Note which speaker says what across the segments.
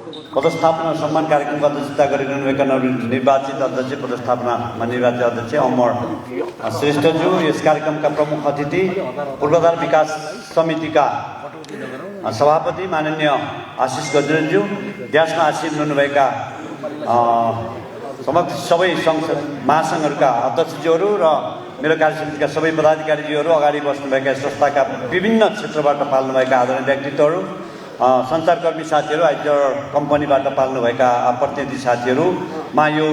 Speaker 1: पदस्थापना सम्मान कार्यक्रमको अध्यक्षता गरिरहनुभएका नवनिर्वाचित अध्यक्ष पदस्थापनामा निर्वाचित अध्यक्ष अमर श्रेष्ठज्यू, यस कार्यक्रमका प्रमुख अतिथि पूर्वाधार विकास समितिका सभापति माननीय आशिष गजरेलज्यू, देशमा आसीन हुनुभएका समस्त सबै महासङ्घहरूका अध्यक्षज्यूहरू र मेरो कार्यसमितिका सबै पदाधिकारीज्यूहरू, अगाडि बस्नुभएका संस्थाका विभिन्न क्षेत्रबाट पाल्नुभएका आदरणीय व्यक्तित्वहरू, सञ्चारकर्मी साथीहरू, आइटिआर कम्पनीबाट पाल्नुभएका प्रतिनिधि साथीहरूमा यो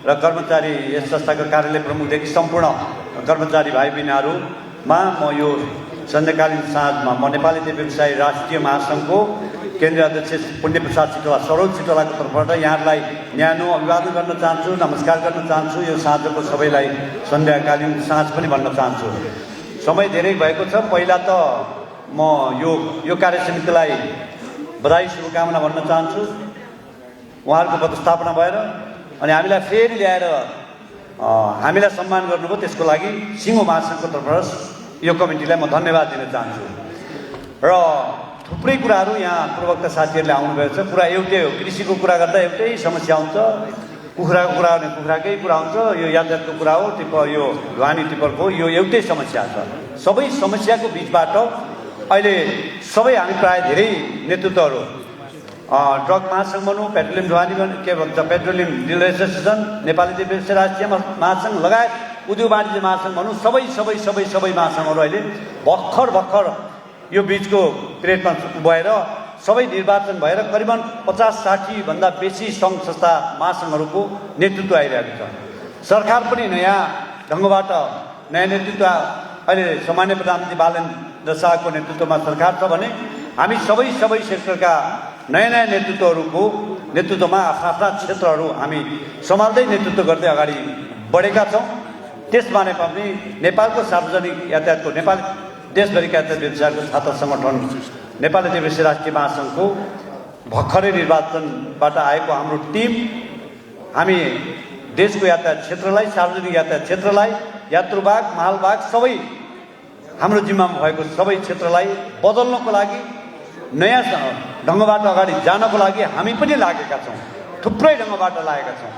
Speaker 1: र कर्मचारी यस संस्थाको कार्यालय प्रमुखदेखि सम्पूर्ण कर्मचारी भाइ बहिनीहरूमा म यो सन्ध्याकालीन साँझमा म नेपाली व्यवसायी राष्ट्रिय महासङ्घको केन्द्रीय अध्यक्ष पुण्यप्रसाद सिटोला, सरोज सिटोलाको तर्फबाट यहाँहरूलाई न्यानो अभिवादन गर्न चाहन्छु, नमस्कार गर्न चाहन्छु। यो साँझको सबैलाई सन्ध्याकालीन साँझ पनि भन्न चाहन्छु। समय धेरै भएको छ। पहिला त म यो कार्यसमितिलाई बधाई शुभकामना भन्न चाहन्छु उहाँहरूको पदस्थापना भएर, अनि हामीलाई फेरि ल्याएर हामीलाई सम्मान गर्नुभयो, त्यसको लागि सिङ्गो महासङ्घको तर्फबाट यो कमिटीलाई म धन्यवाद दिन चाहन्छु। र थुप्रै कुराहरू यहाँ पूर्वका साथीहरूले आउनुभएको छ। कुरा एउटै हो, कृषिको कुरा गर्दा एउटै समस्या हुन्छ, कुखुराको कुरा भने कुखुराकै कुरा हुन्छ, यो यातायातको कुरा हो, यो ढुवानी टिप्परको यो एउटै समस्या छ। सबै समस्याको बिचबाट अहिले सबै हामी प्राय धेरै नेतृत्वहरू ड्रग महासङ्घ भनौँ, पेट्रोलियम ढुवानी के भन्छ पेट्रोलियम डिलर एसोसिएसन, नेपाली व्यवसायी राष्ट्रिय महासङ्घ लगायत उद्योग वाणिज्य महासङ्घ भनौँ, सबै महासङ्घहरू अहिले भर्खर यो बिचको पिरियडमा भएर सबै निर्वाचन भएर करिबन 50-60 भन्दा बेसी सङ्घ संस्था महासङ्घहरूको नेतृत्व आइरहेको छ। सरकार पनि नयाँ ढङ्गबाट नयाँ नेतृत्व, अहिले सामान्य प्रधानमन्त्री बालेन्द्र शाहको नेतृत्वमा सरकार छ भने हामी सबै सेक्टरका नयाँ नेतृत्वहरूको नेतृत्वमा आफ्ना क्षेत्रहरू हामी सम्हाल्दै नेतृत्व गर्दै अगाडि बढेका छौँ। त्यसमा पनि नेपालको सार्वजनिक यातायातको नेपाली देशभरिका यातायात व्यवसायको छात्र सङ्गठन नेपाली व्यवसायी राष्ट्रिय महासङ्घको भर्खरै निर्वाचनबाट आएको हाम्रो टिम हामी देशको यातायात क्षेत्रलाई, सार्वजनिक यातायात क्षेत्रलाई, यात्रुवाहक मालवाहक सबै हाम्रो जिम्मामा भएको सबै क्षेत्रलाई बदल्नको लागि, नयाँ ढङ्गबाट अगाडि जानको लागि हामी पनि लागेका छौँ। थुप्रै ढङ्गबाट लागेका छौँ।